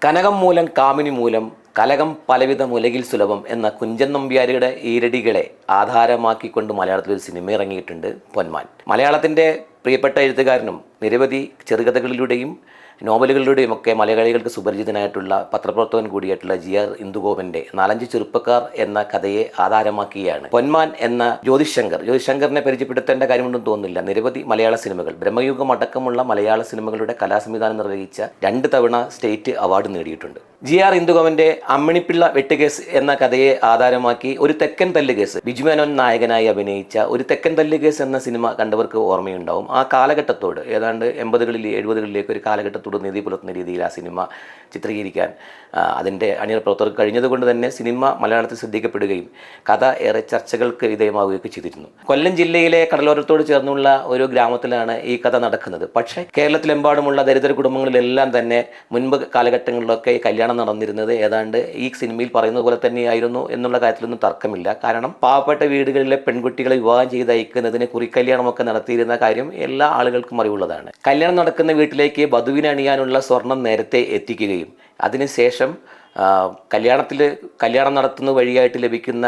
കനകം മൂലം കാമിനി മൂലം കലകം പലവിധ മുലകിൽ സുലഭം എന്ന കുഞ്ചൻ നമ്പ്യാരുടെ ഈരടികളെ ആധാരമാക്കിക്കൊണ്ട് മലയാളത്തിലൊരു സിനിമ ഇറങ്ങിയിട്ടുണ്ട് പൊന്മാൻ. മലയാളത്തിൻ്റെ പ്രിയപ്പെട്ട എഴുത്തുകാരനും നിരവധി ചെറുകഥകളിലൂടെയും നോവലുകളിലൂടെയും ഒക്കെ മലയാളികൾക്ക് സുപരിചിതനായിട്ടുള്ള പത്രപ്രവർത്തകൻ കൂടിയായിട്ടുള്ള GR ഇന്ദുഗോപൻ്റെ 4-5 ചെറുപ്പക്കാർ എന്ന കഥയെ ആധാരമാക്കിയാണ് പൊന്മാൻ എന്ന ജ്യോതിശങ്കറിനെ പരിചയപ്പെടുത്തേണ്ട കാര്യമൊന്നും തോന്നുന്നില്ല. നിരവധി മലയാള സിനിമകൾ, ബ്രഹ്മയുഗം അടക്കമുള്ള മലയാള സിനിമകളുടെ കലാസംവിധാനം നിർവഹിച്ച 2 തവണ സ്റ്റേറ്റ് അവാർഡ് നേടിയിട്ടുണ്ട്. GR ഇന്ദുഗോപൻ്റെ അമ്മിണിപ്പിള്ള വെട്ടുകേസ് എന്ന കഥയെ ആധാരമാക്കി ഒരു തെക്കൻ തല്ലുകേസ്, ബിജു മേനോൻ നായകനായി അഭിനയിച്ച ഒരു തെക്കൻ തല്ലുകേസ് എന്ന സിനിമ കണ്ടവർക്ക് ഓർമ്മയുണ്ടാവും. ആ കാലഘട്ടത്തോട് ഏതാണ്ട് 80-കളിൽ 70-കളിലേക്ക് ഒരു കാലഘട്ടത്തോട് നീതി പുലർത്തുന്ന രീതിയിൽ ആ സിനിമ ചിത്രീകരിക്കാൻ അതിൻ്റെ അണിയറ പ്രവർത്തകർക്ക് കഴിഞ്ഞതുകൊണ്ട് തന്നെ സിനിമ മലയാളത്തിൽ ശ്രദ്ധിക്കപ്പെടുകയും കഥ ഏറെ ചർച്ചകൾക്ക് വിധേയമാവുകയൊക്കെ ചെയ്തിരുന്നു. കൊല്ലം ജില്ലയിലെ കടലോരത്തോട് ചേർന്നുള്ള ഒരു ഗ്രാമത്തിലാണ് ഈ കഥ നടക്കുന്നത്. പക്ഷേ കേരളത്തിലെമ്പാടുമുള്ള ദരിദ്ര കുടുംബങ്ങളിലെല്ലാം തന്നെ മുൻപ് കാലഘട്ടങ്ങളിലൊക്കെ ഈ കല്യാണം നടന്നിരുന്നത് ഏതാണ്ട് ഈ സിനിമയിൽ പറയുന്നത് പോലെ തന്നെയായിരുന്നു എന്നുള്ള കാര്യത്തിലൊന്നും തർക്കമില്ല. കാരണം പാവപ്പെട്ട വീടുകളിലെ പെൺകുട്ടികളെ വിവാഹം ചെയ്ത് അയക്കുന്നതിന് കുറിക്കല്യാണമൊക്കെ നടത്തിയിരുന്ന കാര്യം എല്ലാ ആളുകൾക്കും അറിവുള്ളതാണ്. കല്യാണം നടക്കുന്ന വീട്ടിലേക്ക് വധുവിനെ അണിയാനുള്ള സ്വർണം നേരത്തെ എത്തിക്കുകയും അതിനുശേഷം കല്യാണം നടത്തുന്ന വഴിയായിട്ട് ലഭിക്കുന്ന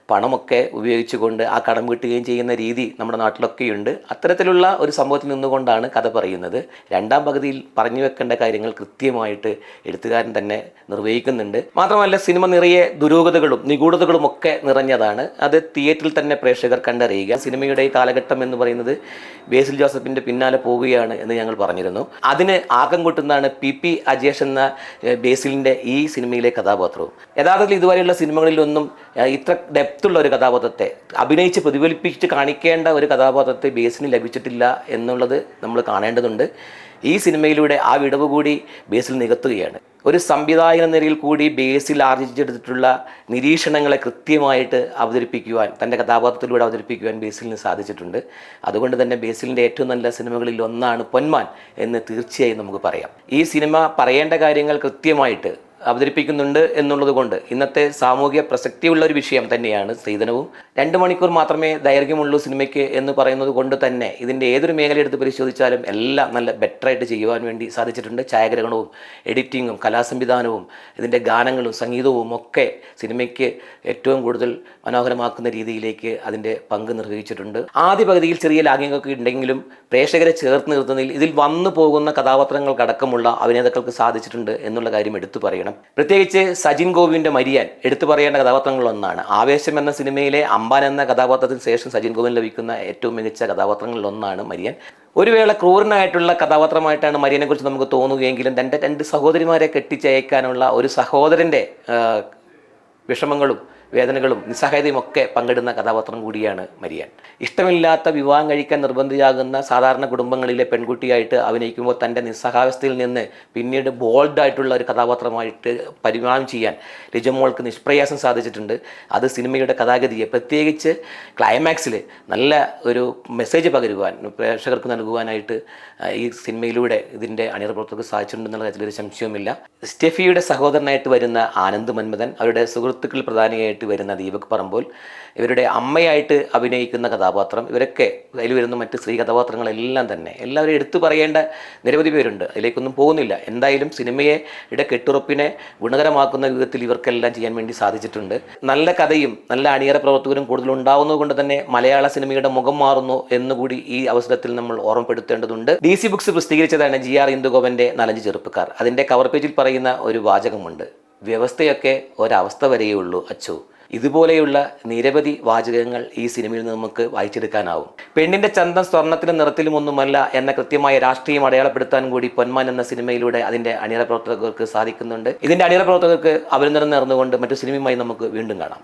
പണമൊക്കെ ഉപയോഗിച്ചുകൊണ്ട് ആ കടം വീട്ടുകയും ചെയ്യുന്ന രീതി നമ്മുടെ നാട്ടിലൊക്കെയുണ്ട്. അത്തരത്തിലുള്ള ഒരു സംഭവത്തിൽ നിന്നുകൊണ്ടാണ് കഥ പറയുന്നത്. രണ്ടാം പകുതിയിൽ പറഞ്ഞു വെക്കേണ്ട കാര്യങ്ങൾ കൃത്യമായിട്ട് എഴുത്തുകാരൻ തന്നെ നിർവഹിക്കുന്നുണ്ട്. മാത്രമല്ല സിനിമ നിറയെ ദുരൂഹതകളും നിഗൂഢതകളും ഒക്കെ നിറഞ്ഞതാണ്. അത് തിയേറ്ററിൽ തന്നെ പ്രേക്ഷകർ കണ്ടറിയുക. സിനിമയുടെ ഈ കാലഘട്ടം എന്ന് പറയുന്നത് ബേസിൽ ജോസഫിൻ്റെ പിന്നാലെ പോവുകയാണ് എന്ന് ഞങ്ങൾ പറഞ്ഞിരുന്നു. അതിന് ആക്കം കൂട്ടുന്നതാണ് PP അജേഷ് എന്ന ബേസിലിൻ്റെ ഈ സിനിമയിലെ കഥാപാത്രവും. യഥാർത്ഥത്തിൽ ഇതുവരെയുള്ള സിനിമകളിലൊന്നും ഇത്ര ഡെപ്തുള്ള ഒരു കഥാപാത്രത്തെ അഭിനയിച്ച് പ്രതിഫലിപ്പിച്ച് കാണിക്കേണ്ട ഒരു കഥാപാത്രത്തെ ബേസിന് ലഭിച്ചിട്ടില്ല എന്നുള്ളത് നമ്മൾ കാണേണ്ടതുണ്ട്. ഈ സിനിമയിലൂടെ ആ വിടവ് കൂടി ബേസിൽ നികത്തുകയാണ്. ഒരു സംവിധായക നിലയിൽ കൂടി ബേസിൽ ആർജിച്ചെടുത്തിട്ടുള്ള നിരീക്ഷണങ്ങളെ കൃത്യമായിട്ട് അവതരിപ്പിക്കുവാൻ, തൻ്റെ കഥാപാത്രത്തിലൂടെ അവതരിപ്പിക്കുവാൻ ബേസിലിന് സാധിച്ചിട്ടുണ്ട്. അതുകൊണ്ട് തന്നെ ബേസിലിൻ്റെ ഏറ്റവും നല്ല സിനിമകളിൽ ഒന്നാണ് പൊന്മാൻ എന്ന് തീർച്ചയായും നമുക്ക് പറയാം. ഈ സിനിമ പറയേണ്ട കാര്യങ്ങൾ കൃത്യമായിട്ട് അവതരിപ്പിക്കുന്നുണ്ട് എന്നുള്ളത് കൊണ്ട് ഇന്നത്തെ സാമൂഹിക പ്രസക്തിയുള്ള ഒരു വിഷയം തന്നെയാണ് സ്ത്രീധനവും. 2 മണിക്കൂർ മാത്രമേ ദൈർഘ്യമുള്ളൂ സിനിമയ്ക്ക് എന്ന് പറയുന്നത് കൊണ്ട് തന്നെ ഇതിൻ്റെ ഏതൊരു മേഖല എടുത്ത് പരിശോധിച്ചാലും എല്ലാം നല്ല ബെറ്ററായിട്ട് ചെയ്യുവാൻ വേണ്ടി സാധിച്ചിട്ടുണ്ട്. ഛായാഗ്രഹണവും എഡിറ്റിങ്ങും കലാസംവിധാനവും ഇതിൻ്റെ ഗാനങ്ങളും സംഗീതവും ഒക്കെ സിനിമയ്ക്ക് ഏറ്റവും കൂടുതൽ മനോഹരമാക്കുന്ന രീതിയിലേക്ക് അതിൻ്റെ പങ്ക് നിർവഹിച്ചിട്ടുണ്ട്. ആദ്യ പകുതിയിൽ ചെറിയ ലാഗ്യങ്ങളൊക്കെ ഉണ്ടെങ്കിലും പ്രേക്ഷകരെ ചേർത്ത് നിർത്തുന്നതിൽ ഇതിൽ വന്നു പോകുന്ന കഥാപാത്രങ്ങൾക്കടക്കമുള്ള അഭിനേതാക്കൾക്ക് സാധിച്ചിട്ടുണ്ട് എന്നുള്ള കാര്യം എടുത്തു പറയണം. പ്രത്യേകിച്ച് സജിൻ ഗോപിയുടെ മരിയാൻ എടുത്തു പറയേണ്ട കഥാപാത്രങ്ങളിലൊന്നാണ്. ആവേശം എന്ന സിനിമയിലെ അമ്പാൻ എന്ന കഥാപാത്രത്തിന് ശേഷം സജിൻ ഗോപിന് ലഭിക്കുന്ന ഏറ്റവും മികച്ച കഥാപാത്രങ്ങളിലൊന്നാണ് മരിയാൻ. ഒരു വേള ക്രൂരനായിട്ടുള്ള കഥാപാത്രമായിട്ടാണ് മരിയനെ കുറിച്ച് നമുക്ക് തോന്നുകയെങ്കിലും തൻ്റെ 2 സഹോദരിമാരെ കെട്ടിച്ചയക്കാനുള്ള ഒരു സഹോദരൻ്റെ വിഷമങ്ങളും വേദനകളും നിസ്സഹായതയും ഒക്കെ പങ്കിടുന്ന കഥാപാത്രം കൂടിയാണ് മരിയാൻ. ഇഷ്ടമില്ലാത്ത വിവാഹം കഴിക്കാൻ നിർബന്ധിയാകുന്ന സാധാരണ കുടുംബങ്ങളിലെ പെൺകുട്ടിയായിട്ട് അഭിനയിക്കുമ്പോൾ തൻ്റെ നിസ്സഹാവസ്ഥയിൽ നിന്ന് പിന്നീട് ബോൾഡായിട്ടുള്ള ഒരു കഥാപാത്രമായിട്ട് പരിമാണം ചെയ്യാൻ ലിജമോൾക്ക് നിഷ്പ്രയാസം സാധിച്ചിട്ടുണ്ട്. അത് സിനിമയുടെ കഥാഗതിയെ പ്രത്യേകിച്ച് ക്ലൈമാക്സിൽ നല്ല ഒരു മെസ്സേജ് പകരുവാൻ പ്രേക്ഷകർക്ക് നൽകുവാനായിട്ട് ഈ സിനിമയിലൂടെ ഇതിൻ്റെ അണിയറ പ്രവർത്തകർക്ക് സാധിച്ചിട്ടുണ്ടെന്നുള്ള കാര്യത്തിലൊരു സംശയവുമില്ല. സ്റ്റെഫിയുടെ സഹോദരനായിട്ട് വരുന്ന ആനന്ദ് മന്മഥൻ, അവരുടെ സുഹൃത്തുക്കൾ പ്രധാനിയായിട്ട് വരുന്ന ദീപക് പറമ്പോൾ, ഇവരുടെ അമ്മയായിട്ട് അഭിനയിക്കുന്ന കഥാപാത്രം, ഇവരൊക്കെ അതിൽ വരുന്ന മറ്റ് സ്ത്രീ കഥാപാത്രങ്ങളെല്ലാം തന്നെ എല്ലാവരും എടുത്തു പറയേണ്ട നിരവധി പേരുണ്ട്. അതിലേക്കൊന്നും പോകുന്നില്ല. എന്തായാലും സിനിമയുടെ കെട്ടുറപ്പിനെ ഗുണകരമാക്കുന്ന വിധത്തിൽ ഇവർക്കെല്ലാം ചെയ്യാൻ വേണ്ടി സാധിച്ചിട്ടുണ്ട്. നല്ല കഥയും നല്ല അണിയറ പ്രവർത്തകരും കൂടുതൽ ഉണ്ടാവുന്നത് കൊണ്ട് തന്നെ മലയാള സിനിമയുടെ മുഖം മാറുന്നു എന്നുകൂടി ഈ അവസരത്തിൽ നമ്മൾ ഓർമ്മപ്പെടുത്തേണ്ടതുണ്ട്. DC ബുക്സ് പ്രസിദ്ധീകരിച്ചതാണ് GR ഇന്ദുഗോപൻ്റെ 4-5 ചെറുപ്പക്കാർ. അതിൻ്റെ കവർ പേജിൽ പറയുന്ന ഒരു വാചകമുണ്ട്: വ്യവസ്ഥയൊക്കെ ഒരവസ്ഥ വരെയേ ഉള്ളൂ അച്ചു. ഇതുപോലെയുള്ള നിരവധി വാചകങ്ങൾ ഈ സിനിമയിൽ നിന്ന് നമുക്ക് വായിച്ചെടുക്കാനാവും. പെണ്ണിൻ്റെ ചന്തം സ്വർണ്ണത്തിലും നിറത്തിലും ഒന്നുമല്ല എന്ന കൃത്യമായ രാഷ്ട്രീയം അടയാളപ്പെടുത്താൻ കൂടി പൊന്മാൻ എന്ന സിനിമയിലൂടെ അതിൻ്റെ അണിയറ പ്രവർത്തകർക്ക് സാധിക്കുന്നുണ്ട്. ഇതിൻ്റെ അണിയറ പ്രവർത്തകർക്ക് അഭിനന്ദനം നേർന്നുകൊണ്ട് മറ്റു സിനിമയുമായി നമുക്ക് വീണ്ടും കാണാം.